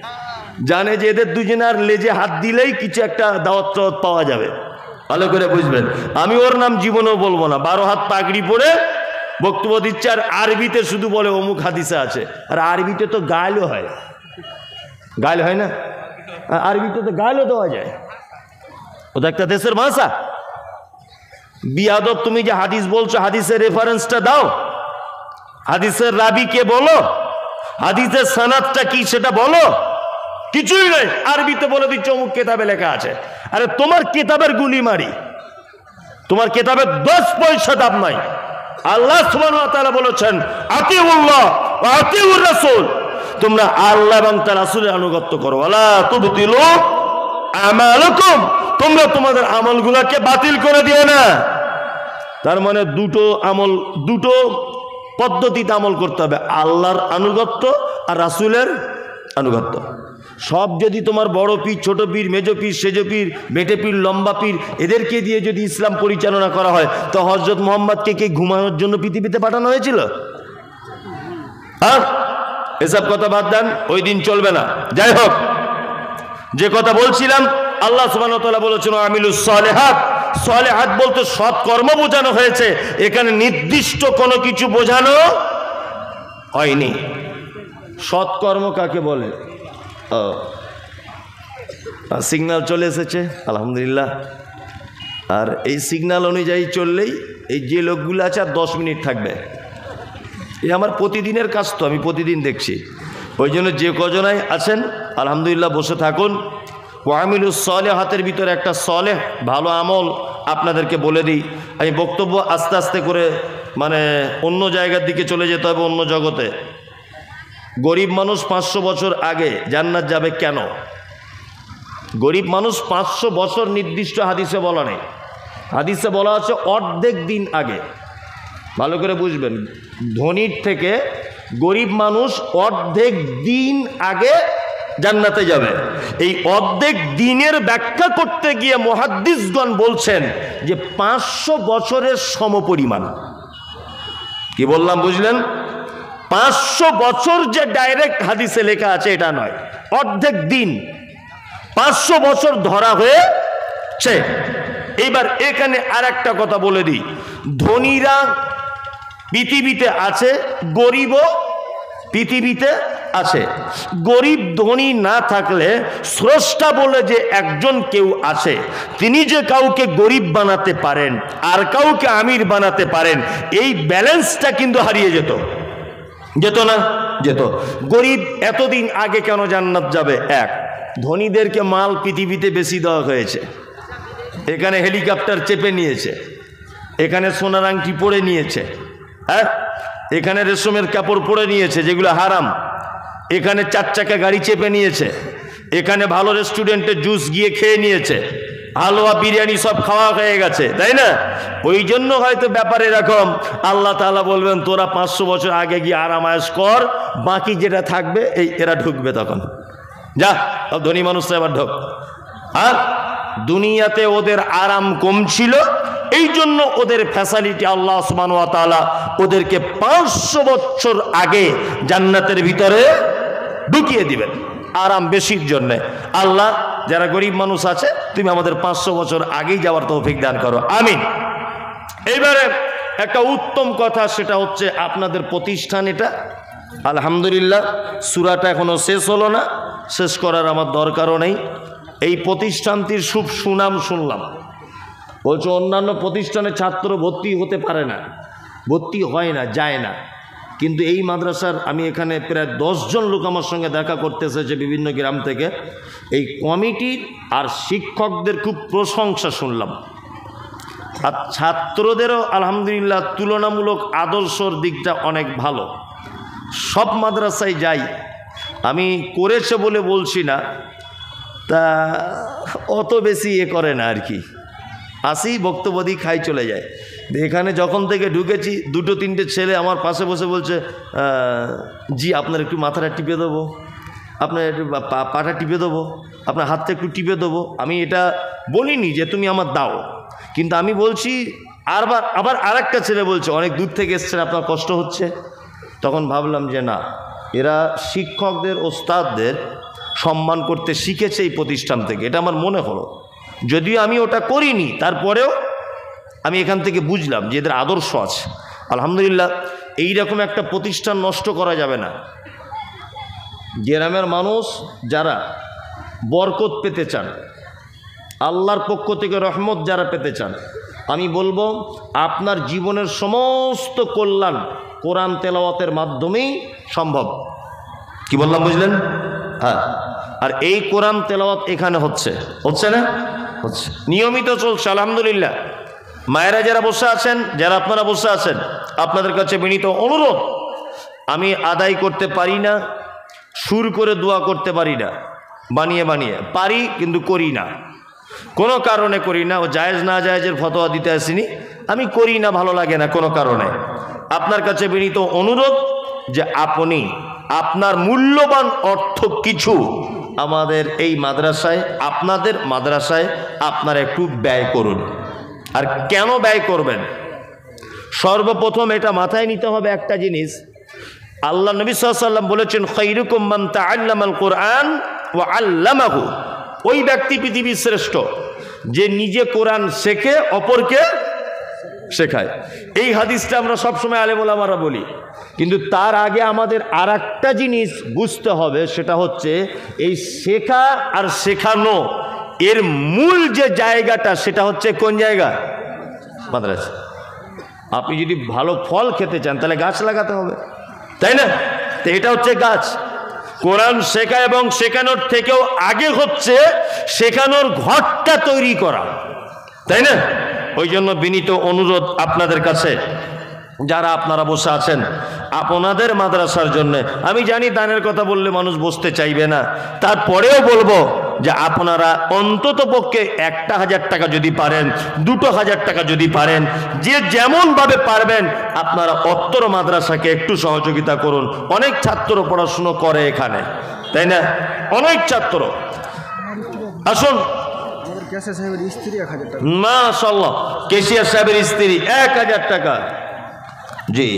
জানে যে এদের দুজনের লেজে হাত দিলেই কিছু একটা দাওয়াত টাওয়াত পাওয়া যাবে। ভালো করে বুঝবেন, আমি ওর নাম জীবনেও বলবো না। 12 হাত পাগড়ি পরে বক্তব্য দিচ্ছে, আর আরবিতে শুধু বলে অমুক হাদিসে আছে। আর আরবিতে তো গায়েলও হয়, গায়েল হয় না? আরবিতে তো গায়েলও দেওয়া যায়, ওটা একটা দেশের ভাষা। বিয়াদব, তুমি যে হাদিস বলছো হাদিসের রেফারেন্সটা দাও, হাদিসের রাবি কে বলো, হাদিসের সনদটা কি সেটা বলো। কিছুই নেই, আরবিতে বলে দিচ্ছে অমুক কিতাবে লেখা আছে। আরে তোমার কিতাবের গুলি মারি, তোমার কিতাবের 10 পয়সা দাম নাই। আল্লাহ সুবহানাহু ওয়া তাআলা বলেছেন, আতিউল্লাহ ওয়া আতিউর রাসূল, তোমরা আল্লাহ এবং তার রাসূলের আনুগত্য করো। ওয়ালা তুবতিলু আমালাকুম, তোমরা তোমাদের আমলগুলোকে বাতিল করে দিও না। তার মানে দুটো আমল, দুটো পদ্ধতিতে আমল করতে হবে, আল্লাহর আনুগত্য আর রাসূলের আনুগত্য। সব যদি তোমার বড় পীর, ছোট পীর, মেজ পীর, সেজ পীর, বেটে পীর, লম্বা পীর এদেরকে দিয়ে যদি ইসলাম পরিচালনা করা হয়, তো হযরত মুহাম্মদকে কে ঘুমানোর জন্য পৃথিবীতে পাঠানো হয়েছিল? এসব কথা বাদ দেন, ওই দিন চলবে না। যাই হোক, যে কথা বলছিলাম, আল্লাহ সুবহানাহু ওয়া তাআলা বলেছেন আমিলুস সালিহাত। সালিহাত বলতে সৎ কর্ম বোঝানো হয়েছে, এখানে নির্দিষ্ট কোনো কিছু বোঝানো হয়নি। সৎকর্ম কাকে বলে? সিগন্যাল চলে এসেছে আলহামদুলিল্লাহ। আর এই সিগন্যাল অনুযায়ী চললেই এই যে লোকগুলো আছে আর 10 মিনিট থাকবে। এই আমার প্রতিদিনের কাজ, তো আমি প্রতিদিন দেখছি। ওই জন্য যে কজনাই আছেন আলহামদুলিল্লাহ বসে থাকুন। ওয়ামিলুস সালিহাতের ভিতরে একটা সালেহ ভালো আমল আপনাদেরকে বলে দিই। আমি বক্তব্য আস্তে আস্তে করে মানে অন্য জায়গার দিকে চলে যেতে হবে, অন্য জগতে। গরিব মানুষ 500 বছর আগে জান্নাত যাবে কেন? গরিব মানুষ 500 বছর নির্দিষ্ট হাদিসে বলা নেই, হাদিসে বলা আছে অর্ধেক দিন আগে। ভালো করে বুঝবেন, ধনীর থেকে গরিব মানুষ অর্ধেক দিন আগে জান্নাতে যাবে। এই অর্ধেক দিনের ব্যাখ্যা করতে গিয়ে মুহাদ্দিসগণ বলছেন যে 500 বছরের সমপরিমাণ। কি বললাম বুঝলেন? 500 বছর যে ডাইরেক্ট হাদিসে লেখা আছে এটা নয়, অর্ধেক দিন 500 বছর ধরা হয়েছে। এইবার এখানে আর একটা কথা বলে দিই, ধনীরা পৃথিবীতে আছে, গরিবও পৃথিবীতে আছে। গরিব ধনী না থাকলে স্রষ্টা বলে যে একজন কেউ আছে, তিনি যে কাউকে গরিব বানাতে পারেন আর কাউকে আমির বানাতে পারেন, এই ব্যালেন্সটা কিন্তু হারিয়ে যেত না? যেত। গরিব এতদিন আগে কেন জান্নাত যাবে? এক, ধনীদেরকে মাল পৃথিবীতে বেশি দেওয়া হয়েছে, এখানে হেলিকপ্টার চেপে নিয়েছে, এখানে সোনার আংটি পরে নিয়েছে, হ্যাঁ, এখানে রেশমের কাপড় পরে নিয়েছে যেগুলো হারাম, এখানে 4 চাকা গাড়ি চেপে নিয়েছে, এখানে ভালো রেস্টুরেন্টে জুস গিয়ে খেয়ে নিয়েছে, হালুয়া বিরিয়ানি সব খাওয়া হয়ে গেছে, তাই না? ওই জন্য হয়তো ব্যাপার এরকম। আল্লাহ তাআলা বলবেন তোরা 500 বছর আগে গিয়ে আরাম আয়েশ কর, বাকি যেটা থাকবে এই এরা ঢুকবে, তখন যা ধনী মানুষরা এবার ঢোক। আর দুনিয়াতে ওদের আরাম কম ছিল, এই জন্য ওদের ফ্যাসিলিটি আল্লাহ সুবহানাহু ওয়া তাআলা ওদেরকে 500 বছর আগে জান্নাতের ভিতরে ঢুকিয়ে দিবেন আরাম বেশির জন্য। আল্লাহ, যারা গরিব মানুষ আছে তুমি আমাদের 500 বছর আগেই যাওয়ার তৌফিক দান করো, আমিন। এইবারে একটা উত্তম কথা, সেটা হচ্ছে আপনাদের প্রতিষ্ঠান এটা, আলহামদুলিল্লাহ সূরাটা এখনো শেষ হলো না, শেষ করার আমার দরকারও নেই। এই প্রতিষ্ঠানটির খুব সুনাম শুনলাম, বলছে অন্যান্য প্রতিষ্ঠানে ছাত্র ভর্তি হতে পারে না, ভর্তি হয় না, যায় না, কিন্তু এই মাদ্রাসার, আমি এখানে প্রায় 10 জন লোক আমার সঙ্গে দেখা করতে এসেছে বিভিন্ন গ্রাম থেকে, এই কমিটির আর শিক্ষকদের খুব প্রশংসা শুনলাম। আর ছাত্রদেরও আলহামদুলিল্লাহ তুলনামূলক আদর্শর দিকটা অনেক ভালো। সব মাদ্রাসায় যাই, আমি করেছে বলে বলছি না, তা অত বেশি করে না আর কি, আসি বক্তব্য দিই, খাই চলে যায়। এখানে যখন থেকে ঢুকেছি 2-3টে ছেলে আমার পাশে বসে বলছে, জি আপনার একটু মাথাটা টিপে দেবো, আপনার একটু পাটা টিপে দেবো, আপনার হাতটা একটু টিপে দেবো। আমি এটা বলিনি যে তুমি আমার দাও, কিন্তু আমি বলছি, আবার আরেকটা ছেলে বলছে অনেক দূর থেকে এসছেন, আপনার কষ্ট হচ্ছে। তখন ভাবলাম যে না, এরা শিক্ষকদের ওস্তাদদের সম্মান করতে শিখেছে এই প্রতিষ্ঠান থেকে, এটা আমার মনে হলো। যদিও আমি ওটা করিনি, তারপরেও আমি এখান থেকে বুঝলাম যে এদের আদর্শ আছে। আলহামদুলিল্লাহ, এইরকম একটা প্রতিষ্ঠান নষ্ট করা যাবে না। গ্রামের মানুষ যারা বরকত পেতে চান, আল্লাহর পক্ষ থেকে রহমত যারা পেতে চান, আমি বলবো আপনার জীবনের সমস্ত কল্যাণ কোরআন তেলাওয়াতের মাধ্যমেই সম্ভব। কি বললাম বুঝলেন? হ্যাঁ, আর এই কোরআন তেলাওয়াত এখানে হচ্ছে না? হচ্ছে, নিয়মিত চলছে আলহামদুলিল্লাহ। মায়েরা যারা বসে আছেন, যারা আপনারা বসে আছেন, আপনাদের কাছে বিনীত অনুরোধ, আমি আদায় করতে পারি না, সুর করে দোয়া করতে পারি না, বানিয়ে পারি কিন্তু করি না, কোনো কারণে করি না। ও জায়েজ না জায়েজের ফতোয়া দিতে আসিনি, আমি করি না, ভালো লাগে না কোনো কারণে। আপনার কাছে বিনীত অনুরোধ যে আপনি আপনার মূল্যবান অর্থ কিছু আমাদের এই মাদ্রাসায়, আপনাদের মাদ্রাসায় আপনারা একটু ব্যয় করুন। আর কেন ব্যয় করবেন? সর্বপ্রথম এটা মাথায় নিতে হবে একটা জিনিস, আল্লাহ নবী সাল্লাল্লাহু আলাইহি ওয়াসাল্লাম বলেছেন, খায়রুকুম মান তাআল্লামাল কুরআন ওয়া আল্লামাহু। ওই ব্যক্তি পৃথিবীর শ্রেষ্ঠ যে নিজে কোরআন শেখে, অপরকে শেখায়। এই হাদিসটা আমরা সবসময় আলেম ওলামারা বলি, কিন্তু তার আগে আমাদের আর একটা জিনিস বুঝতে হবে, সেটা হচ্ছে এই শেখা আর শেখানো এর মূল যে জায়গাটা, সেটা হচ্ছে কোন জায়গা? মাদ্রাসা। আপনি যদি ভালো ফল খেতে চান তাহলে গাছ লাগাতে হবে, তাই না? তো এটা হচ্ছে গাছ। কোরআন শেখা এবং শেখানোর থেকেও আগে হচ্ছে শেখানোর ঘরটা তৈরি করা, তাই না? ওই জন্য বিনীত অনুরোধ আপনাদের কাছে, যারা আপনারা বসে আছেন আপনাদের মাদ্রাসার জন্য, আমি জানি দানের কথা বললে মানুষ বসতে চাইবে না, তারপরেও বলবো যে আপনারা অন্তত পক্ষে 1,000 টাকা যদি পারেন, 2,000 টাকা যদি পারেন, যে যেমন ভাবে পারবেন আপনারা অত্তর মাদ্রাসাকে একটু সহযোগিতা করুন। অনেক ছাত্র পড়াশুনো করে এখানে, তাই না? অনেক ছাত্র। আসুন, মাশাআল্লাহ, কেশিয়া সাহেবের স্ত্রী 1,000 টাকা, জি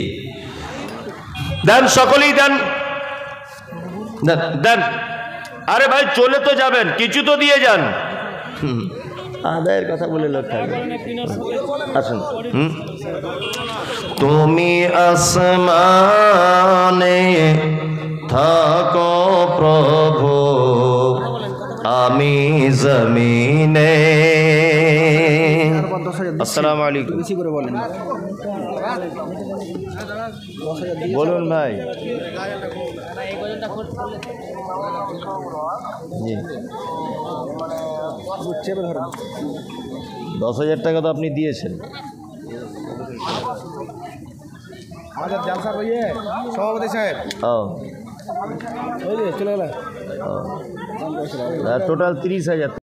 দেন, সকলেই দেন দেন। আরে ভাই চলে তো যাবেন, কিছু তো দিয়ে যান। আদায়ের কথা বলে লোক থাকবে। আসুন। তুমি আসমানে থাকো প্রভু আমি জমিনে। আসসালামু আলাইকুম। বেশি করে বলেন। বলুন ভাই। জি 10,000 টাকা তো আপনি দিয়েছেন। আমাদের জালসা ভাইয়ে সভাপতি সাহেব চলে গেল টোটাল 30,000।